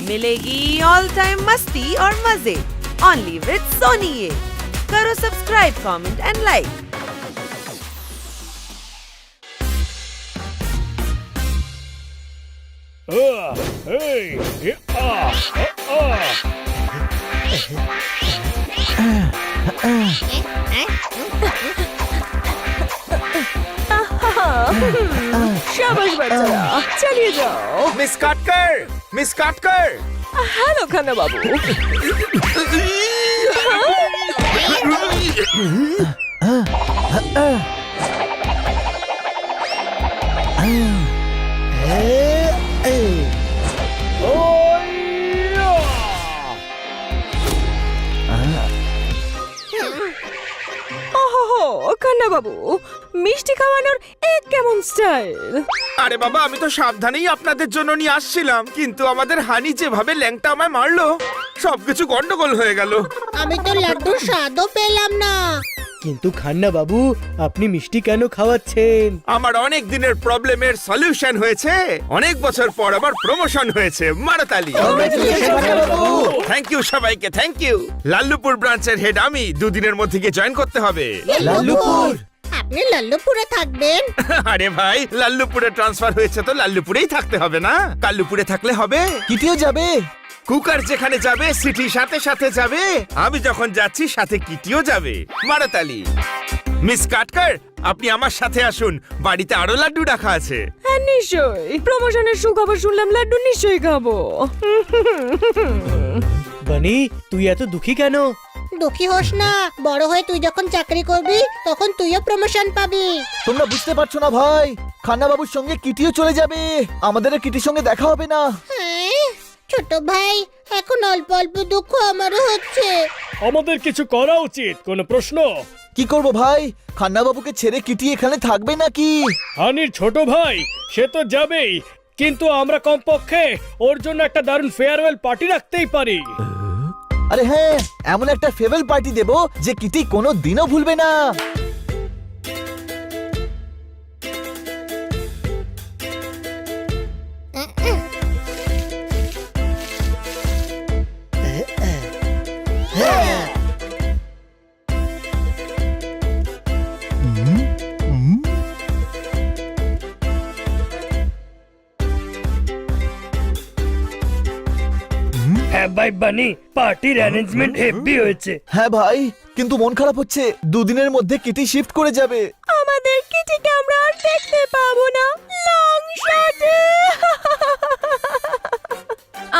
मिलेगी all time मस्ती और मजे ओनली विद सोनी ये। करो सब्सक्राइब, कमेंट एंड लाइक। शाबाश बच्चा, चलिए जाओ। मिस काटकर। हेलो खन्ना बाबू। खन्ना बाबू, মিষ্টি খাওয়ানোর এক কেমন স্টাইল। আরে বাবা, আমি তো সাবধানেই আপনাদের জন্য নিয়ে আসছিলাম, কিন্তু আমাদের হানি যেভাবে ল্যাংটা আমায় মারলো, সবকিছু গন্ডগোল হয়ে গেল। আমি তো লাড্ডুর স্বাদও পেলাম না। কিন্তু খান্না বাবু, আপনি মিষ্টি কেন খাওয়াচ্ছেন? আমার অনেক দিনের প্রবলেমের সলিউশন হয়েছে। অনেক বছর পর আবার প্রমোশন হয়েছে। মারাতালি। থ্যাংক ইউ সবাইকে, থ্যাংক ইউ। লাল্লুপুর ব্রাঞ্চের হেড আমি। দুদিনের মধ্যে গিয়ে জয়েন করতে হবে। লাল্লুপুর? আপনি লাল্লুপুরে থাকবেন? আরে ভাই, লাল্লুপুরে ট্রান্সফার হয়েছে তো লাল্লুপুরেই থাকতে হবে না? কাল্লুপুরে থাকলে হবে? কিটিও যাবে? কুকার যেখানে যাবে সিটি সাথে সাথে যাবে। আমি যখন যাচ্ছি সাথে কিটিও যাবে। মারাতালি। মিস কাটকার, আপনি আমার সাথে আসুন। বাড়িতে আরো লাড্ডু রাখা আছে। হ্যাঁ নিশ্চয়ই, প্রমোশনের সুখবর শুনলাম, লাড্ডু নিশ্চয়ই খাবো। বানি, তুই এত দুঃখী কেন? দুঃখী হোস না, বড় হয়ে তুই যখন চাকরি করবি তখন তুইও প্রমোশন পাবি। তোমরা বুঝতে পারছো না ভাই, খান্না বাবুর সঙ্গে কিটিও চলে যাবে। আমাদের আর কিটির সঙ্গে দেখা হবে না। হ্যাঁ, ছোট ভাই, এখন অল্প অল্প দুঃখ আমারও হচ্ছে। আমাদের কিছু করা উচিত। কোনো প্রশ্ন? কি করব ভাই, খান্না বাবুকে ছেড়ে কিটি এখানে থাকবে নাকি? হানির ছোট ভাই, সে তো যাবেই, কিন্তু আমরা কমপক্ষে ওর জন্য একটা দারুণ ফেয়ারওয়েল পার্টি রাখতেই পারি। আরে হ্যাঁ, এমন একটা ফেভারওয়েল পার্টি দেব যে কিটি কোনো দিনও ভুলবে না। হ্যাঁ ভাই বানি, পার্টির অ্যারেঞ্জমেন্ট হেভি হয়েছে। হ্যাঁ ভাই, কিন্তু মন খারাপ হচ্ছে। দুদিনের মধ্যে কিটি শিফট করে যাবে। আমাদের কিটিকে আমরা আর দেখতে পাবো না। লং শটে।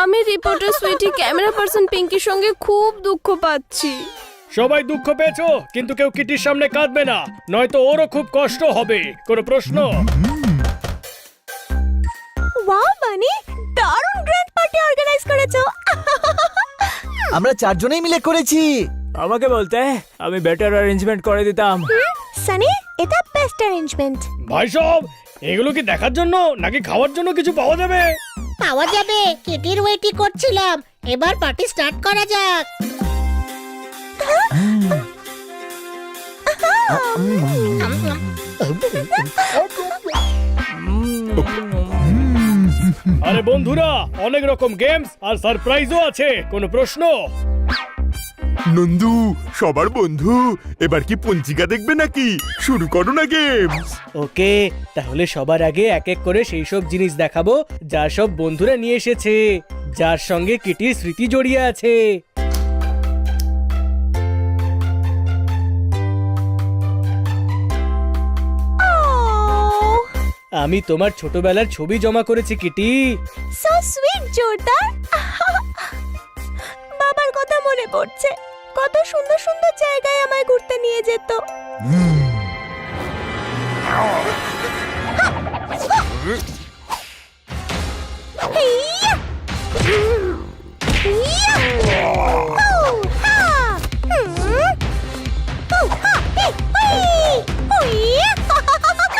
আমি রিপোর্টার সুইটি ক্যামেরা পার্সন পিঙ্কির সঙ্গে খুব দুঃখ পাচ্ছি। সবাই দুঃখ পেয়েছো, কিন্তু কেউ কিটির সামনে কাঁদবে না, নয়তো ওরও খুব কষ্ট হবে। কোনো প্রশ্ন? ওয়াও বানি, দারুণ গ্র্যান্ড পার্টি অর্গানাইজ করেছো। আমরা চারজনেই মিলে করেছি। আমাকে বলতে আমি বেটার অ্যারেঞ্জমেন্ট করে দিতাম। সানি, এটা বেস্ট অ্যারেঞ্জমেন্ট। ভাই সব, এগুলো কি দেখার জন্য নাকি খাওয়ার জন্য কিছু পাওয়া যাবে? পাওয়া যাবে, কিটির ওয়েটই করছিলাম। এবার পার্টি স্টার্ট করা যাক। আরে বন্ধুরা, অনেক রকম গেমস আর সারপ্রাইজও আছে। কোনো প্রশ্ন? নন্দু, সবার বন্ধু, এবার কি পঞ্জিকা দেখবে নাকি? শুরু করো না গেমস। ওকে, তাহলে সবার আগে এক এক করে সেই সব জিনিস দেখাবো যা সব বন্ধুরা নিয়ে এসেছে, যার সঙ্গে কিটির স্মৃতি জড়িয়ে আছে। আমি তোমার ছোটবেলার ছবি জমা করেছি কিটি। সো সুইট জোরদার। বাবার কথা মনে পড়ছে, কত সুন্দর সুন্দর জায়গায় আমায় ঘুরতে নিয়ে যেত।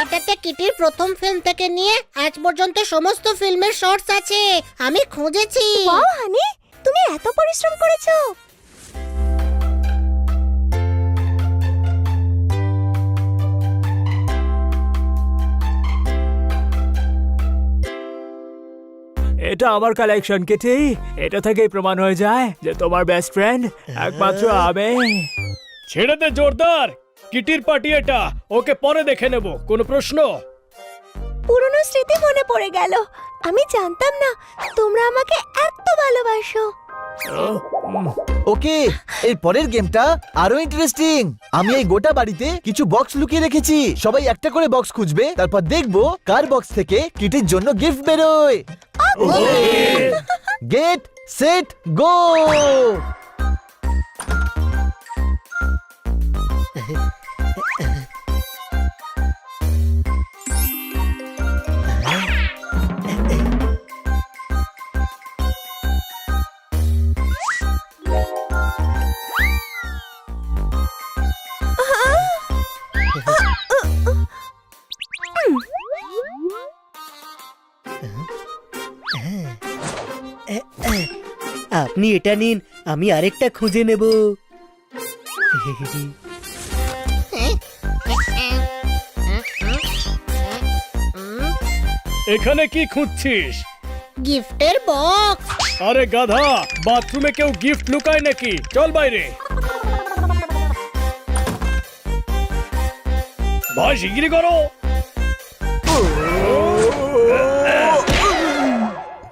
এটাতে কিটির প্রথম ফিল্ম থেকে নিয়ে আজ পর্যন্ত সমস্ত ফিল্মের শর্টস আছে। আমি খুঁজেছি। ওয়াও হানি, তুমি এত পরিশ্রম করেছো। এটা আমার কালেকশন কিটি। এটা থেকেই প্রমাণ হয়ে যায় যে তোমার বেস্ট ফ্রেন্ড একমাত্র আমি। ছেড়ে দে জোরদার, কিটির পার্টি এটা, ওকে পরে দেখে নেব। কোনো প্রশ্ন? পুরনো স্মৃতি মনে পড়ে গেল। আমি জানতাম না তোমরা আমাকে এত ভালোবাসো। ওকে, এর পরের গেমটা আরো ইন্টারেস্টিং। আমি এই গোটা বাড়িতে কিছু বক্স লুকিয়ে রেখেছি। সবাই একটা করে বক্স খুঁজবে, তারপর দেখবো কার বক্স থেকে কিটির জন্য গিফট বেরোয়। Get set go. আপনি এটা নিন, আমি আরেকটা খুঁজে নেব। এখানে কি খুঁজছিস? গিফটের বক্স। আরে গাধা, বাথরুমে কেউ গিফট লুকায় নাকি? চল বাইরে। ভাই শিগগিরই করো।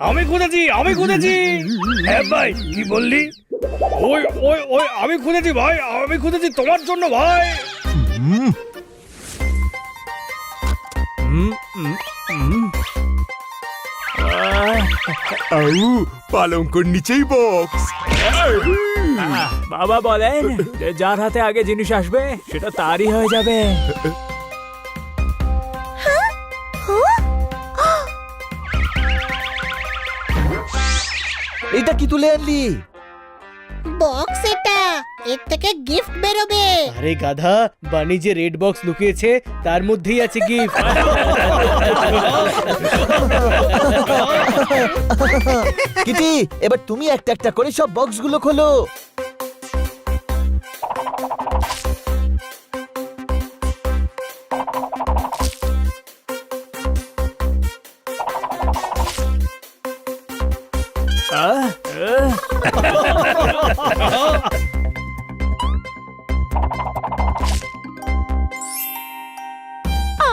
আমি খুঁজেছি। হ্যাঁ ভাই, কি বললি? ওই ওই ওই আমি খুঁজেছি ভাই, আমি খুঁজেছি তোমার জন্য ভাই। পালঙ্কর নিচেই বক্স। বাবা বলেন যে যার হাতে আগে জিনিস আসবে সেটা তারই হয়ে যাবে। এটা কি তুলে আনলি? বক্স এটা, এর থেকে গিফট বেরোবে। আরে গাধা, বানি যে রেড বক্স লুকিয়েছে তার মধ্যেই আছে গিফট। কিটি, এবার তুমি একটা একটা করে সব বক্সগুলো খোলো।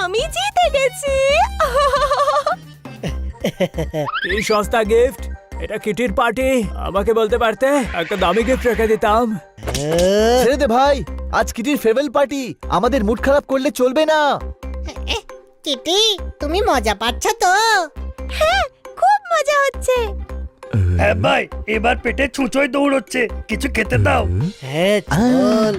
আমি জিতে গেছি। কি সস্তা গিফট! এটা কিটির পার্টি। আমাকে বলতে পারতে, একটা দামি গিফট রেখে দিতাম। ছেড়ে দে ভাই, আজ কিটির ফেভারিট পার্টি। আমাদের মুড খারাপ করলে চলবে না। কিটি, তুমি মজা পাচ্ছ তো? হ্যাঁ, খুব মজা হচ্ছে। হ্যাঁ ভাই, এবার পেটে ছুঁচোয় দৌড়চ্ছে, কিছু খেতে দাও। হ্যাঁ চল।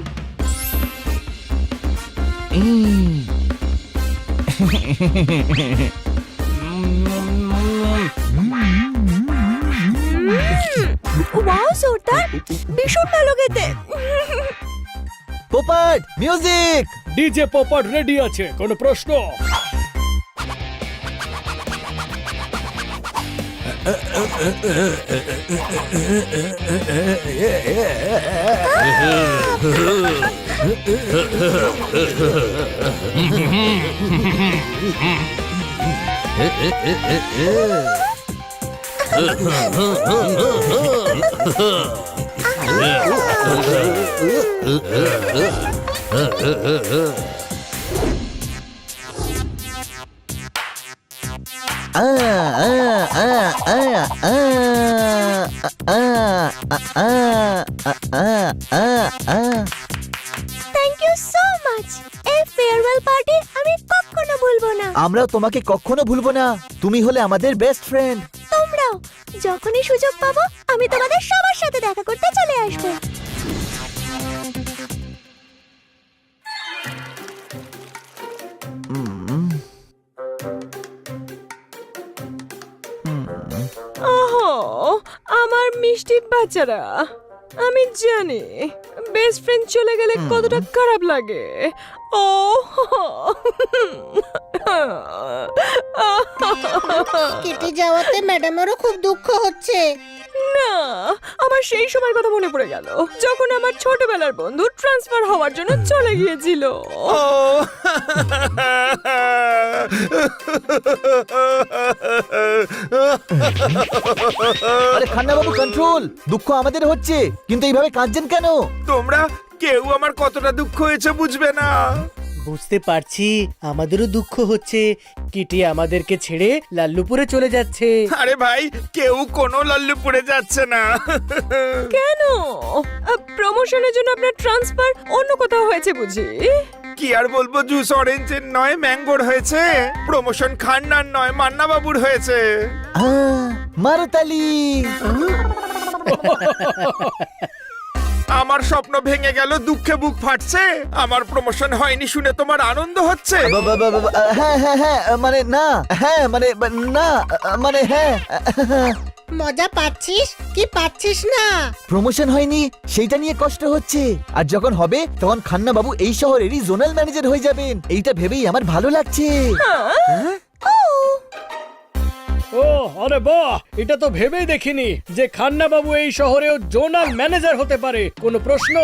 ওয়াও জোরদার, ভীষণ ভালো খেতে। পোপাট মিউজিক। ডিজে পপার রেডি আছে, কোনো প্রশ্ন? Thank you so much. এই ফেয়ারওয়েল পার্টি আমি কখনো ভুলবো না। আমরাও তোমাকে কখনো ভুলবো না। তুমি হলে আমাদের বেস্ট ফ্রেন্ড। তোমরাও। যখনই সুযোগ পাবো আমি তোমাদের সবার সাথে দেখা করতে চলে আসবো। আমার মিষ্টি বাচ্চারা, আমি জানি বেস্ট ফ্রেন্ড চলে গেলে কতটা খারাপ লাগে। ও কিটি যাওয়াতে ম্যাডামেরও খুব দুঃখ হচ্ছে। না, আমার সেই সময় কথা মনে পড়ে গেল যখন আমার ছোটবেলার বন্ধু ট্রান্সফার হওয়ার জন্য চলে গিয়েছিল। ও আরে খান্না বাবু কন্ট্রোল, দুঃখ আমাদের হচ্ছে কিন্তু এইভাবে কাঁদছেন কেন? তোমরা কেউ আমার কতটা দুঃখ হয়েছে বুঝবে না। বুঝতে পারছি, আমাদেরও দুঃখ হচ্ছে। কিটি আমাদেরকে ছেড়ে লাল্লুপুরে চলে যাচ্ছে। আরে ভাই, কেউ কোনো লাল্লুপুরে যাচ্ছে না। কেন? প্রমোশনের জন্য আপনার ট্রান্সফার অন্য কোথাও হয়েছে বুঝি? কি আর বলবো, জুস অরেঞ্জের নয় ম্যাঙ্গোর হয়েছে। প্রমোশন খান্নার নয় মান্না বাবুর হয়েছে। মারতালি। আমার স্বপ্ন ভেঙে গেল, দুঃখে বুক ফাটছে। আমার প্রমোশন হয়নি শুনে তোমার আনন্দ হচ্ছে? হ্যাঁ হ্যাঁ হ্যাঁ, মানে না, হ্যাঁ মানে না, মানে হ্যাঁ। মজা পাচ্ছিস কি পাচ্ছিস না? প্রমোশন হয়নি সেইটা নিয়ে কষ্ট হচ্ছে, আর যখন হবে তখন খান্না বাবু এই শহরেরই জোনাল ম্যানেজার হয়ে যাবেন। এইটা ভেবেই আমার ভালো লাগছে। ও আরে বাহ, এটা তো ভেবেই দেখিনি যে খান্না বাবু এই শহরেও জোনাল ম্যানেজার হতে পারে। কোনো প্রশ্ন?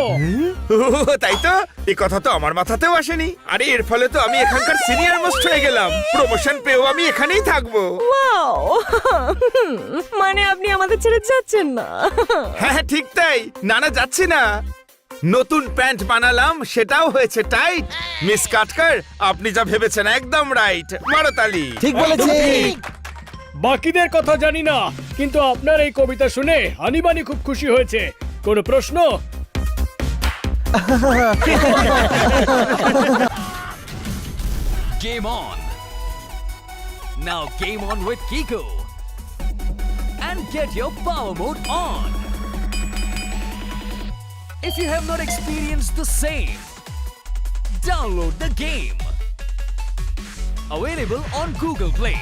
তাই তো, এই কথা তো আমার মাথাতেও আসেনি। আরে এর ফলে তো আমি এখানকার সিনিয়র মোস্ট হয়ে গেলাম। প্রমোশন পেয়েও আমি এখানেই থাকবো। ওয়াও, মানে আপনি আমাদের ছেড়ে যাচ্ছেন না? হ্যাঁ ঠিক তাই, না না যাচ্ছি না। নতুন প্যান্ট বানালাম, সেটাও হয়েছে টাইট। মিস কাটকার, আপনি যা ভেবেছেন একদম রাইট। মারতালি। ঠিক বলেছে। বাকিদের কথা জানি না, কিন্তু আপনার এই কবিতা শুনে হানিবানি খুব খুশি হয়েছে। কোনো প্রশ্ন? Game on! Now game on with Kiko! And get your power mode on! If you have not experienced the same, download the game! Available on Google Play.